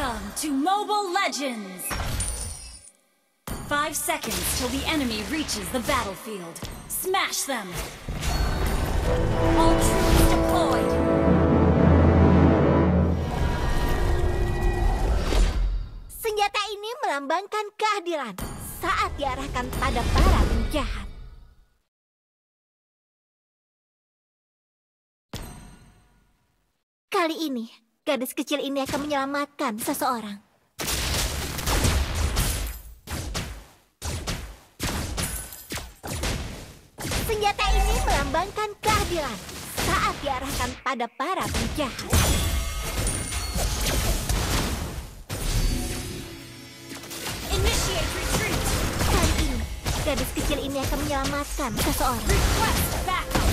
Welcome to Mobile Legends! 5 seconds till the enemy reaches the battlefield. Smash them! All troops deployed! Senjata ini melambangkan keadilan saat diarahkan pada para penjahat. Kali ini, gadis kecil ini akan menyelamatkan seseorang. Senjata ini melambangkan keadilan saat diarahkan pada para penjahat. Initiate retreat! Kali ini, gadis kecil ini akan menyelamatkan seseorang. Request backup!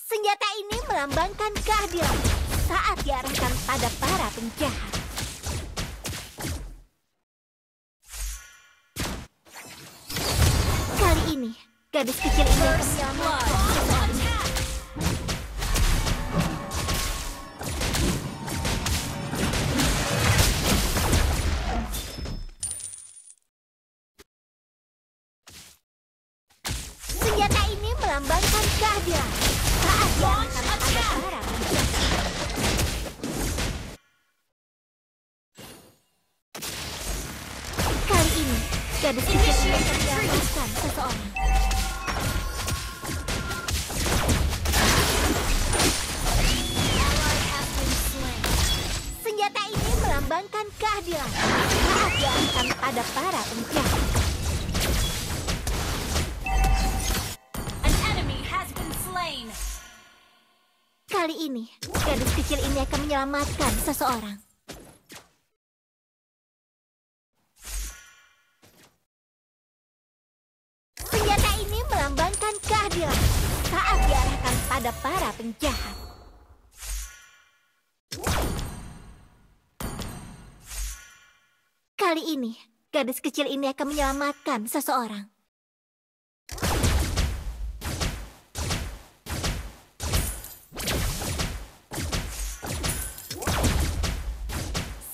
Senjata ini melambangkan keadilan saat diarahkan pada para penjahat. Kali ini, gadis kecil ini akan menyelamatkan seseorang. Senjata ini melambangkan keadilan saat diarahkan pada para penjahat. Kali ini, gadis kecil ini akan menyelamatkan seseorang. Senjata ini melambangkan keadilan saat diarahkan pada para penjahat. An enemy has been slain! Kali ini, gadis kecil ini akan menyelamatkan seseorang. Senjata ini melambangkan keadilan saat diarahkan pada para penjahat. Kali ini, gadis kecil ini akan menyelamatkan seseorang.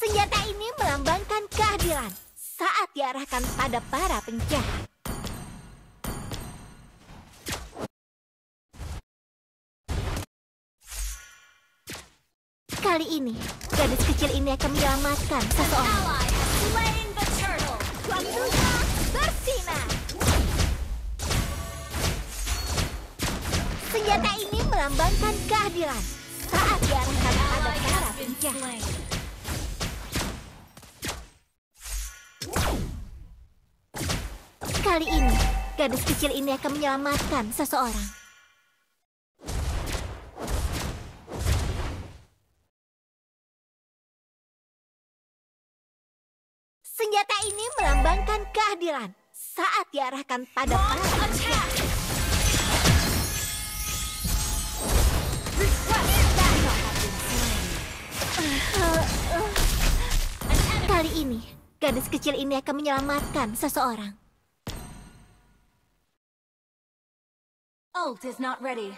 Senjata ini melambangkan keadilan saat diarahkan pada para penjahat. Kali ini, gadis kecil ini akan menyelamatkan seseorang. Ally has slain the turtle! Waktunya bersinar. Senjata ini melambangkan keadilan saat diarahkan pada Ally para has been penjahat. slain! Kali ini, gadis kecil ini akan menyelamatkan seseorang. Senjata ini melambangkan keadilan saat diarahkan pada para Launch penjahat. attack! Request backup! An enemy Kali ini, gadis kecil ini akan menyelamatkan seseorang. ult is not ready.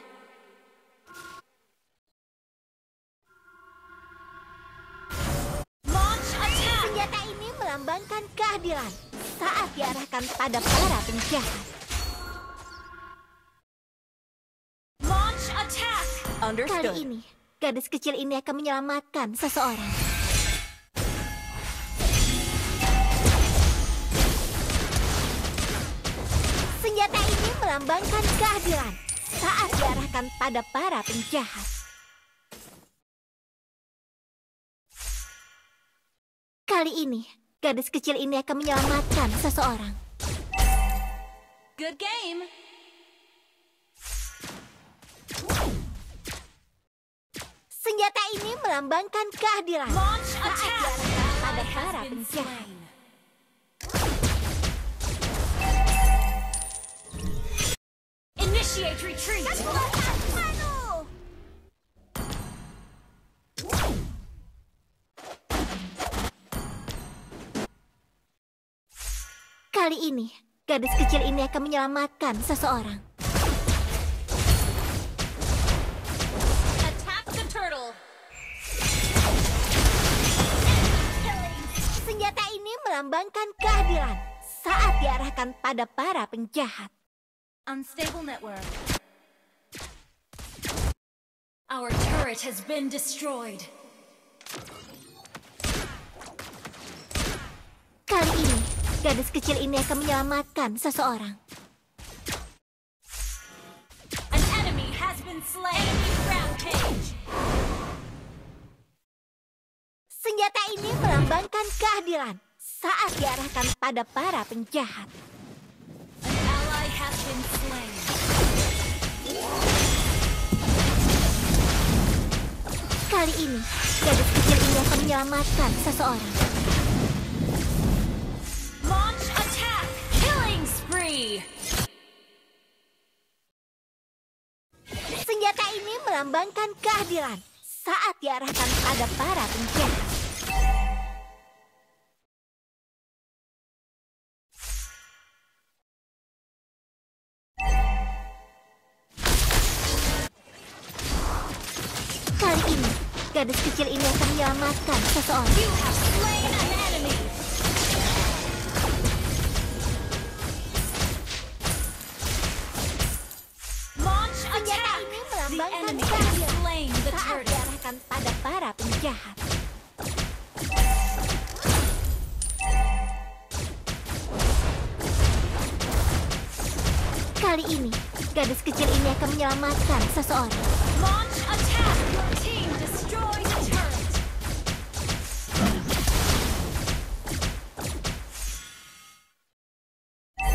Launch attack! Senjata ini melambangkan keadilan saat diarahkan pada para penjahat. Launch attack! Kali ini, gadis kecil ini akan menyelamatkan seseorang. Senjata ini melambangkan keadilan saat diarahkan pada para penjahat. Kali ini, gadis kecil ini akan menyelamatkan seseorang. Good game! Senjata ini melambangkan keadilan Launch saat attack! diarahkan pada Ally para has been penjahat. slain. Initiate retreat! Kali ini, gadis kecil ini akan menyelamatkan seseorang. melambangkan keadilan saat diarahkan pada para penjahat. Unstable network. Our turret has been destroyed. Kali ini, gadis kecil ini akan menyelamatkan seseorang. An enemy has been slain. Enemy rampage. Senjata ini melambangkan keadilan saat diarahkan pada para penjahat. An ally has been slain. Kali ini, gadis kecil ini akan menyelamatkan seseorang. Launch attack. Killing spree. Senjata ini melambangkan keadilan saat diarahkan pada para penjahat. Kali ini, gadis kecil ini akan menyelamatkan seseorang. You have slain an enemy. Launch Senjata attack. ini The melambangkan enemy has keadilan slain the saat turret. diarahkan pada para penjahat. Kali ini, gadis kecil ini akan menyelamatkan seseorang. Launch attack. Your team destroyed a turret.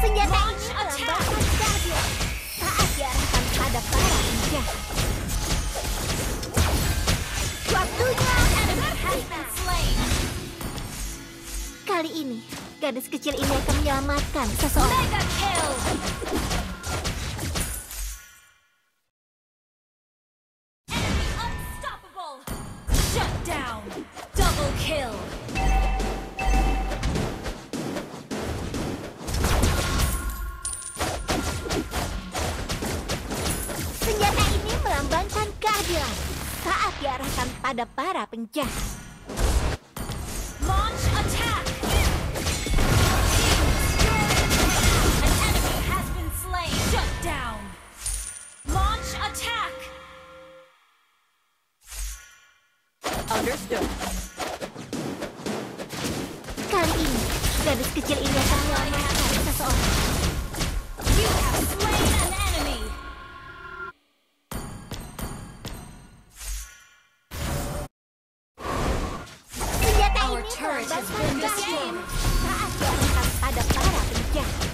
Senjata Launch ini attack. melambangkan keadilan saat diarahkan pada para penjahat. Waktunya Enemy has been slain. kali ini, gadis kecil ini akan menyelamatkan seseorang. Mega kill. Enemy unstoppable. Shut down. Double kill. Senjata ini melambangkan keadilan saat diarahkan pada para penjahat. Launch attack. Your team destroyed. An enemy has been slain. Shut down. Launch attack. Understood. Kali ini, gadis kecil ini akan menyelamatkan seseorang. You have slain an enemy. Senjata Our ini turret has melambangkan been keadilan destroyed. saat diarahkan pada para penjahat.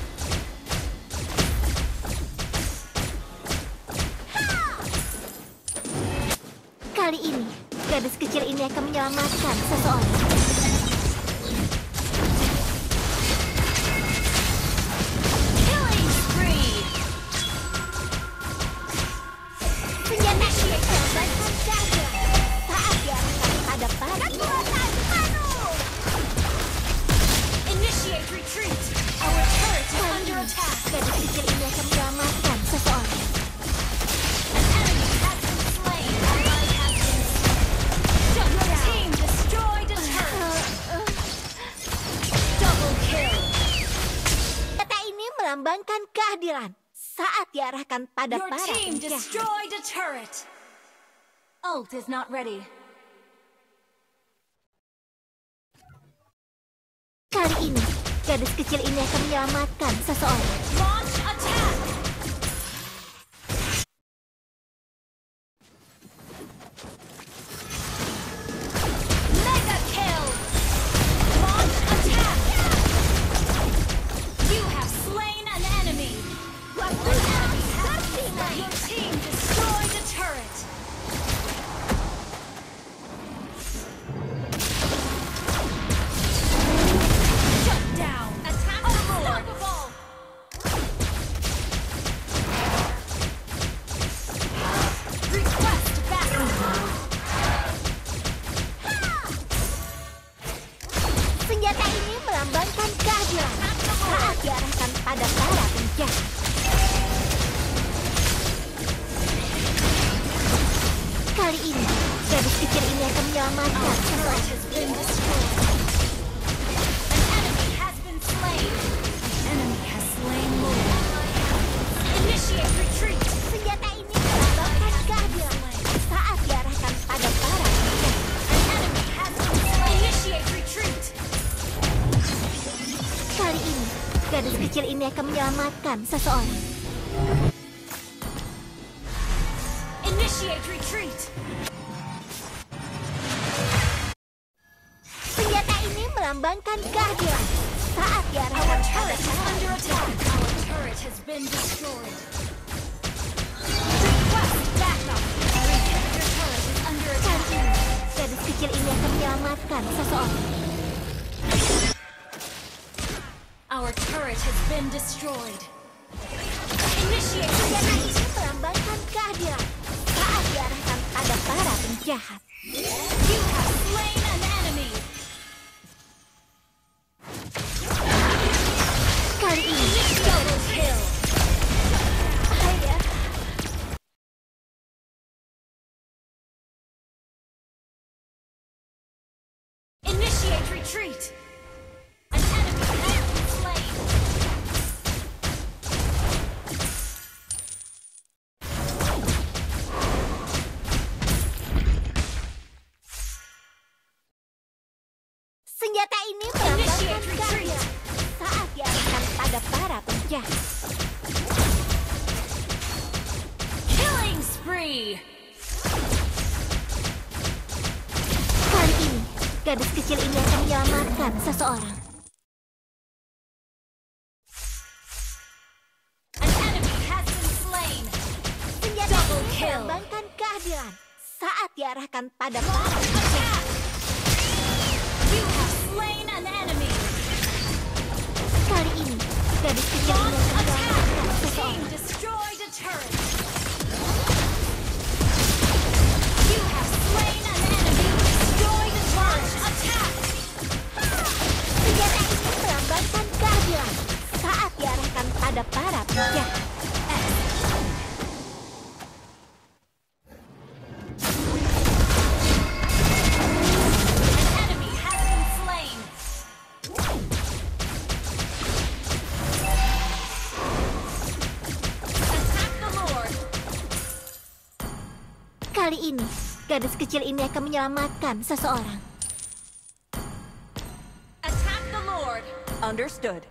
Kali ini, gadis kecil ini akan menyelamatkan seseorang. Killing spree. Senjata ini melambangkan keadilan saat diarahkan pada para penjahat. Initiate retreat. Our turret is under attack. Gadis kecil ini akan menyelamatkan seseorang. An enemy has been slain. Ally has been slain. Your team destroyed a turret. Double kill. Senjata ini melambangkan keadilan saat diarahkan pada Your para team penjahat. destroyed a turret. Ult is not ready. Kali ini, gadis kecil ini akan menyelamatkan seseorang. Launch attack. Mega kill. Launch attack. You have slain an enemy. An enemy has been slain. Your team destroyed a turret. Shut down. Attack unstoppable. Request backup. Senjata ini melambangkan keadilan saat diarahkan pada para penjahat. Kali ini, gadis kecil ini akan menyelamatkan Our seseorang. turret has been destroyed. An enemy ini akan menyelamatkan seseorang. Initiate retreat. Senjata ini melambangkan kehadiran saat diarahkan pada Turret is under attack. Our turret has been destroyed. Request backup. Your turret is under kali attack. ini. Gadis kecil ini akan menyelamatkan seseorang. Our turret has been destroyed. Initiate Senjata retreat. ini melambangkan kehadiran saat diarahkan pada para penjahat. You have slain an enemy. Kali ini, Double kill. saya Initiate retreat. An enemy has been slain. senjata ini melambangkan kehadiran saat diarahkan pada para penjahat. Killing spree. Kali ini, gadis kecil ini akan menyelamatkan seseorang. An enemy has been slain. Senjata Double ini kill. melambangkan kehadiran saat diarahkan pada para penjahat. Attack. You have slain an enemy. Kali ini, gadis kecil ini Launch akan attack. menyelamatkan Team seseorang. destroyed a turret. You have slain an enemy. Destroyed a turret. Attack. Senjata ini melambangkan kehadiran saat diarahkan pada para penjahat. An enemy has been slain. Attack the Lord. Kali ini, gadis kecil ini akan menyelamatkan seseorang. Attack the Lord. Understood.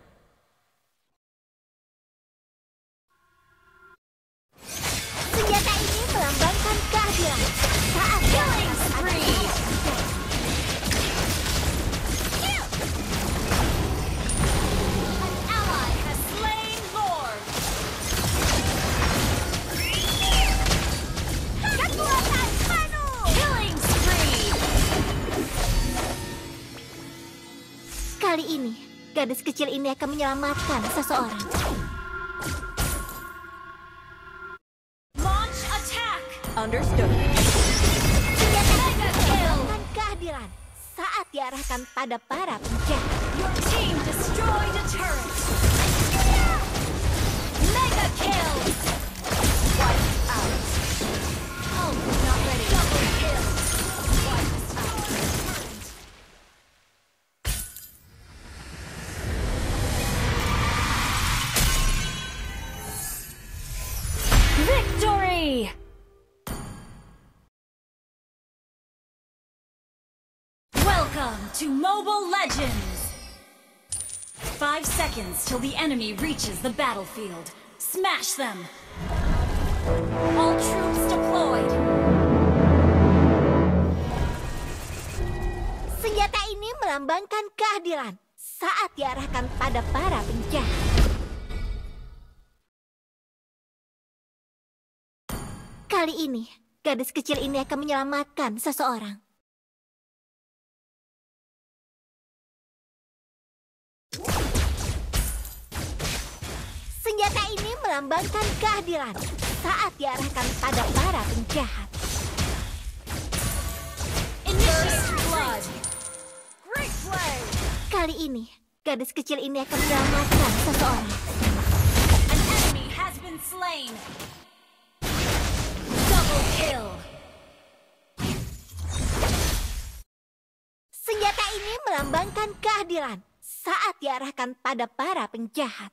Senjata ini melambangkan kehadiran saat Killing diarahkan pada spree. para penjahat. An ally has slain Lord. Kekuatan penuh! Killing spree. Kali ini, gadis kecil ini akan menyelamatkan seseorang. Launch attack. Understood. Senjata ini Mega kill. melambangkan kehadiran saat diarahkan pada para penjahat. Your team destroyed a turret. Mega kill. Wiped out. Oh, not ready. Double kill. Wiped out. Victory! Welcome to Mobile Legends! 5 seconds till the enemy reaches the battlefield. Smash them! All troops deployed! Senjata ini melambangkan kehadiran saat diarahkan pada para penjahat. Kali ini, gadis kecil ini akan menyelamatkan seseorang. Senjata ini melambangkan kehadiran saat diarahkan pada para penjahat. Initiate blood! Great play. Kali ini, gadis kecil ini akan menyelamatkan seseorang. An enemy has been slain! Double kill! Senjata ini melambangkan kehadiran saat diarahkan pada para penjahat.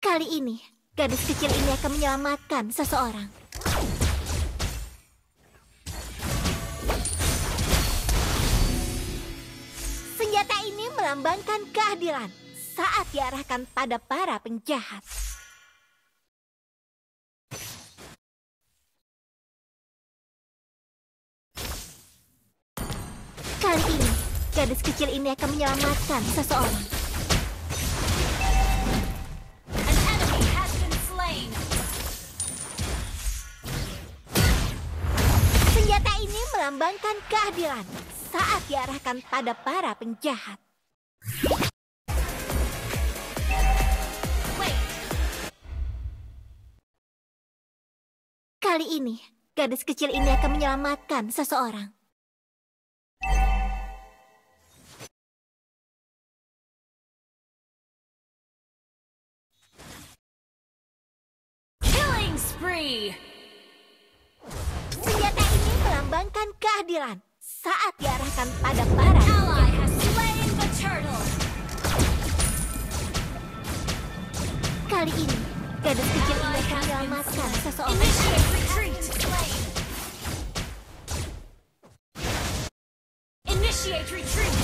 Kali ini, gadis kecil ini akan menyelamatkan seseorang. ini melambangkan keadilan saat diarahkan pada para penjahat. Kali ini, gadis kecil ini akan menyelamatkan seseorang. An enemy has been slain. Senjata ini melambangkan keadilan saat diarahkan pada para penjahat. Wait. Kali ini, gadis kecil ini akan menyelamatkan seseorang. Killing spree. Senjata ini melambangkan keadilan saat diarahkan pada para Ally penjahat. has slain the turtle. Kali ini, gadis kecil ini akan menyelamatkan seseorang. Initiate retreat. Initiate retreat.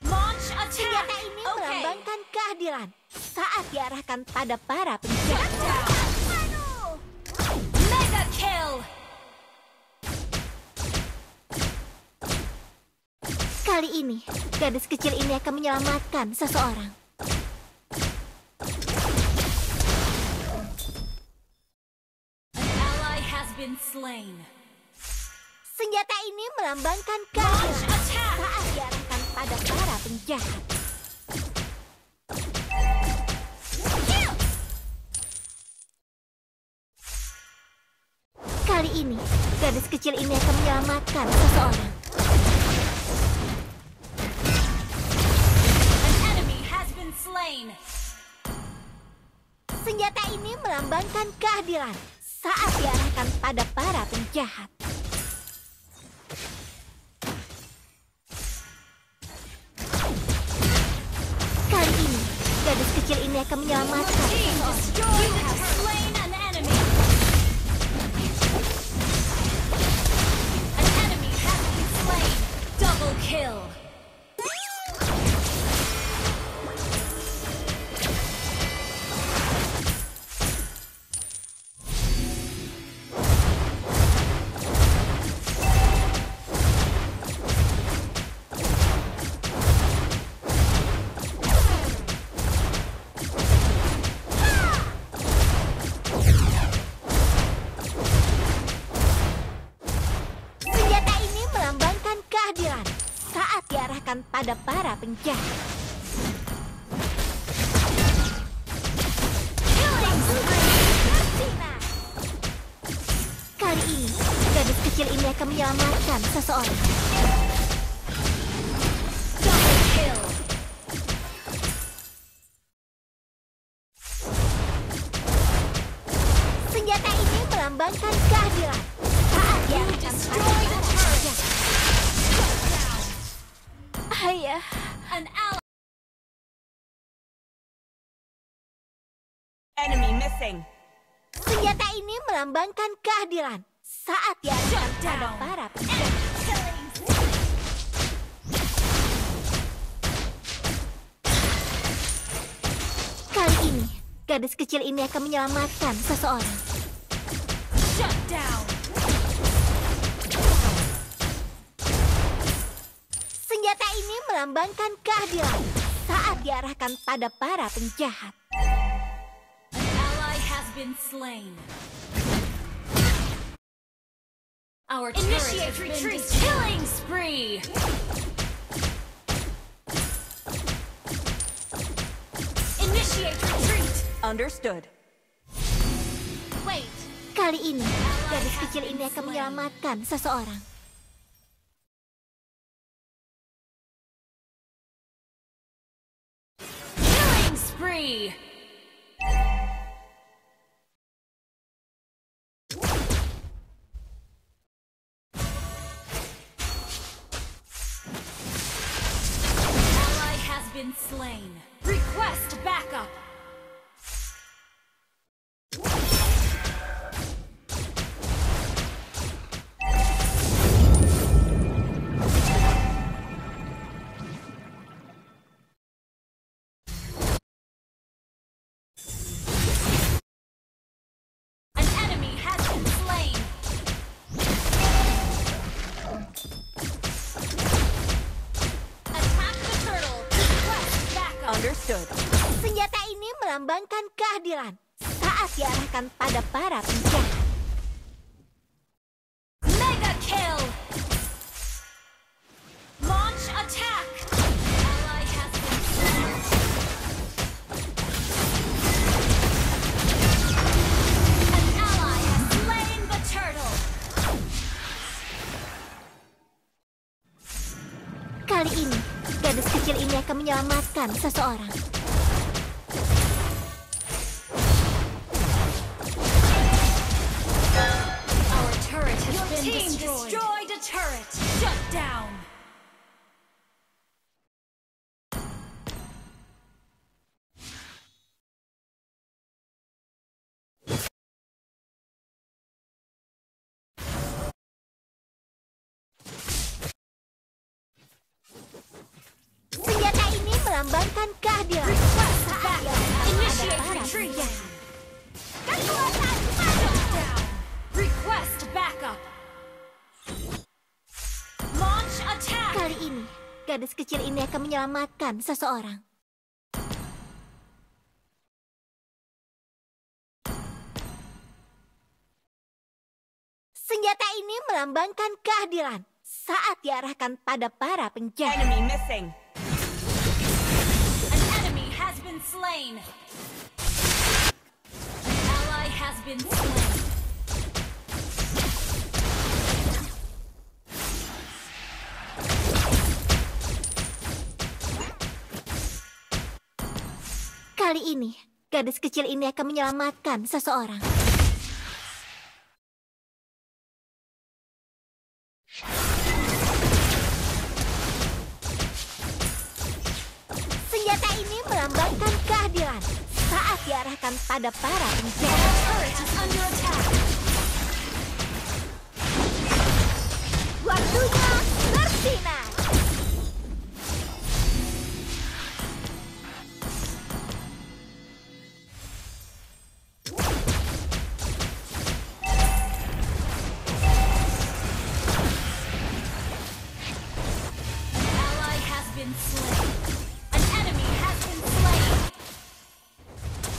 Launch Senjata attack. ini Okay. melambangkan keadilan saat diarahkan pada para penjahat. Mega kill. Kali ini, gadis kecil ini akan menyelamatkan seseorang. An ally has been slain. Senjata ini melambangkan Launch keadilan attack. saat diarahkan pada para penjahat. Kali ini, gadis kecil ini akan menyelamatkan seseorang. An enemy has been slain. Senjata ini melambangkan keadilan saat diarahkan pada para penjahat. Kali ini, gadis kecil ini akan menyelamatkan Team seseorang. destroyed. You have slain an enemy. An enemy has been slain. Double kill. Senjata ini melambangkan keadilan saat diarahkan pada para penjahat. Killing spree. Kali ini, gadis kecil ini akan menyelamatkan seseorang. Double kill. Senjata ini melambangkan keadilan saat diarahkan pada Destroy the para turret. penjahat. Shut down. Ayah, An ally. Enemy missing. senjata ini melambangkan keadilan saat diarahkan Shut pada down. para penjahat. Killing. Kali ini, gadis kecil ini akan menyelamatkan seseorang. Shut down. Senjata ini melambangkan keadilan saat diarahkan pada para penjahat. An ally has been slain. Our initiate retreat. Killing spree. Initiate retreat. Understood. Wait. Kali ini, gadis kecil ini akan menyelamatkan seseorang. Killing spree. Ally has been slain. Request backup. Understood. Senjata ini melambangkan keadilan saat diarahkan pada para penjahat. Mega kill! Launch attack! Ally has been slain. An ally has slain the turtle. Kali ini, gadis kecil ini akan menyelamatkan seseorang. Our turret has been team destroyed a turret. Shut down. Senjata ini melambangkan keadilan saat diarahkan pada Initiate para retreat. penjahat. Kekuatan shut down. Request backup. Launch attack. Kali ini, gadis kecil ini akan menyelamatkan seseorang. Senjata ini melambangkan keadilan saat diarahkan pada para penjahat. Enemy missing. An enemy has been slain. An ally has been slain. Kali ini, gadis kecil ini akan menyelamatkan seseorang. Senjata ini melambangkan keadilan saat diarahkan pada para penjahat. Turret is under attack. Waktunya bersinar. Ally has been slain. An enemy has been slain.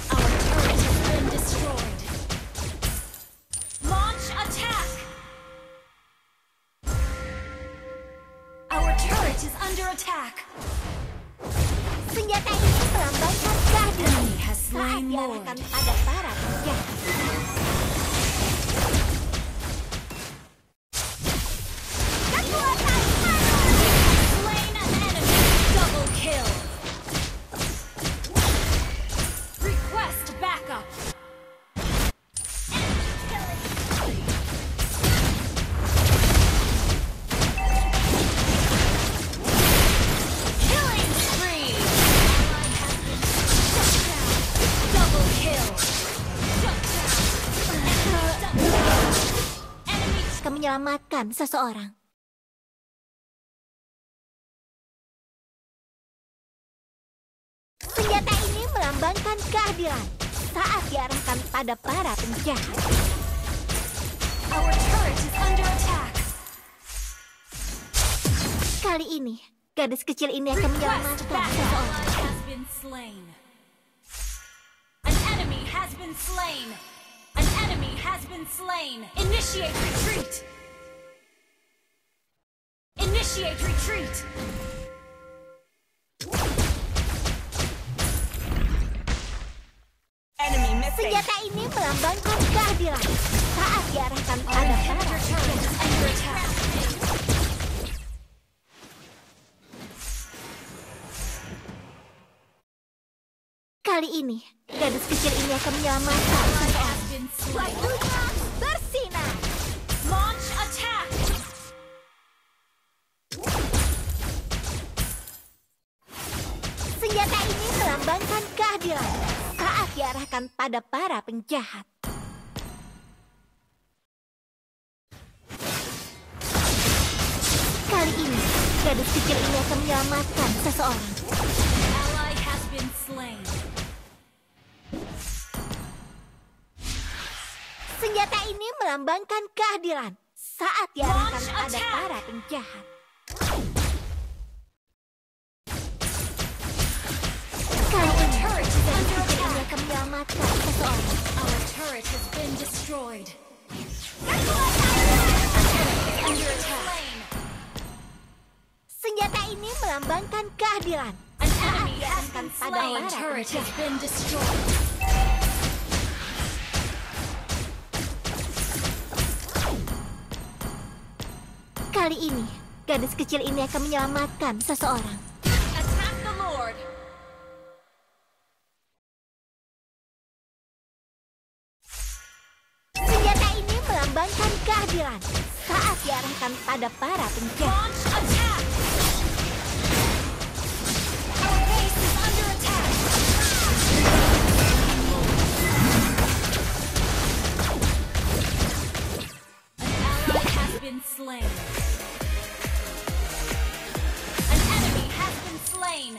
Our turret has been destroyed. Launch attack. Our turret is under attack. Senjata ini melambangkan keadilan Enemy has saat slain Lord. diarahkan pada para penjahat. Kekuatan Slain an enemy. Double kill. Request backup. Killing spree. Ally has been shut down. Double kill. Shut down. Enemy akan menyelamatkan seseorang. Senjata ini melambangkan keadilan saat diarahkan pada para penjahat. Our turret is under attack. Kali ini, gadis kecil ini akan Request menyelamatkan backup. seseorang. Ally has been slain. An enemy has been slain. An enemy has been slain. Initiate retreat. Initiate retreat. Enemy missing. Senjata ini melambangkan keadilan saat diarahkan Our pada para inhibitor turret is under attack. Kali ini, gadis kecil ini akan menyelamatkan Ally seseorang. has been slain. Waktunya bersinar. Launch attack. Senjata ini melambangkan keadilan saat diarahkan pada para penjahat. Kali ini, gadis kecil ini akan menyelamatkan seseorang. Ally has been slain. Senjata ini melambangkan keadilan saat diarahkan Launch pada attack. para penjahat. Kali menyelamatkan seseorang. Our turret has been destroyed. Under attack. Senjata ini melambangkan keadilan. An Saat enemy has diarahkan been pada slain. para Turret penjahat. has been destroyed. Kali ini, gadis kecil ini akan menyelamatkan seseorang. Attack the Lord. Senjata ini melambangkan keadilan saat diarahkan pada para penjahat. Launch attack. Our base is under attack. An ally has been slain. An enemy has been slain.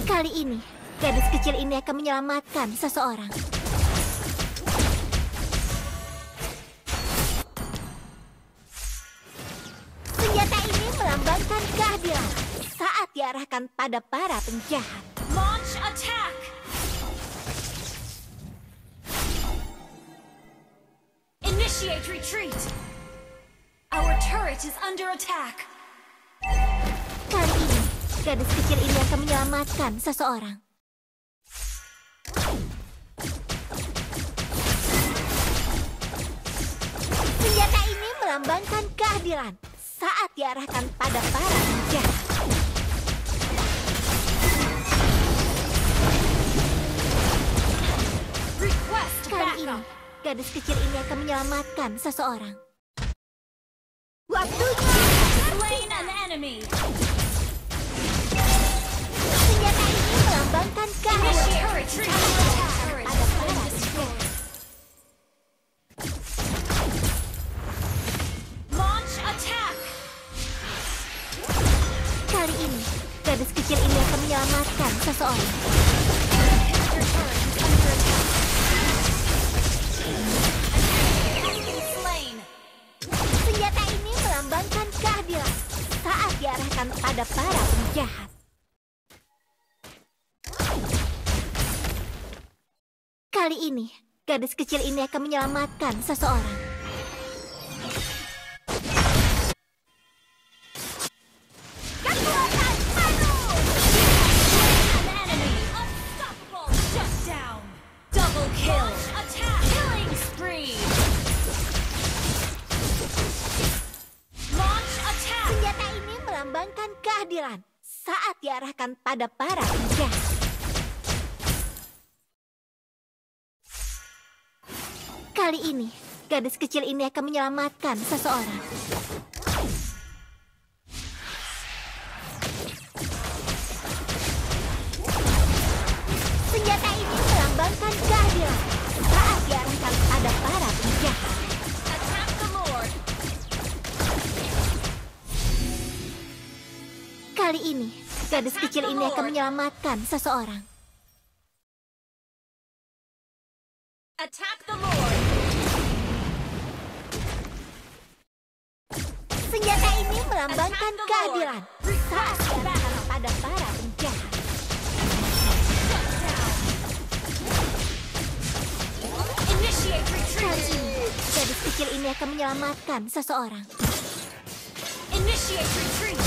Kali ini, gadis kecil ini akan menyelamatkan seseorang. Senjata ini melambangkan keadilan saat diarahkan pada para penjahat. Launch attack. Initiate retreat. Our turret is under attack. Kali ini, gadis kecil ini akan menyelamatkan seseorang. Senjata ini melambangkan keadilan saat diarahkan pada para penjahat. Request Kali ini, backup. gadis kecil ini akan menyelamatkan seseorang. Waktunya! Slain an enemy. Senjata ini melambangkan keadilan Initiate retreat. Turret pada has para been penjahat. destroyed. Launch attack. Kali ini, gadis kecil ini akan menyelamatkan seseorang. Inhibitor turret is under attack. An enemy has been slain. Senjata ini melambangkan keadilan saat diarahkan pada para penjahat. Kali ini, gadis kecil ini akan menyelamatkan seseorang. Kekuatan penuh! An enemy. Unstoppable. Shut down. Double kill. Attack. Killing spree. Launch attack. Senjata ini melambangkan keadilan saat diarahkan pada para penjahat. Kali ini, gadis kecil ini akan menyelamatkan seseorang. Senjata ini melambangkan keadilan saat diarahkan pada para penjahat. Attack the Lord. Kali ini, gadis kecil ini akan menyelamatkan seseorang. Attack the Lord. Senjata ini melambangkan Attack the keadilan Lord. saat diarahkan pada para penjahat. Shut down. Initiate Kali retreat. ini, gadis kecil ini akan menyelamatkan seseorang. Initiate retreat.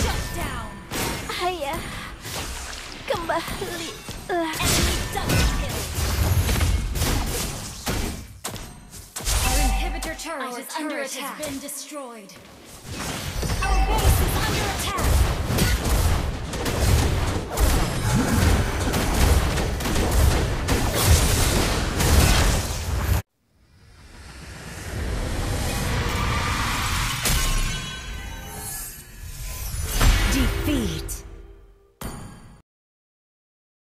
Shut down. Ayah, kembalilah. Enemy double kill. Our inhibitor turret is under attack. Has been destroyed. Our base is under attack.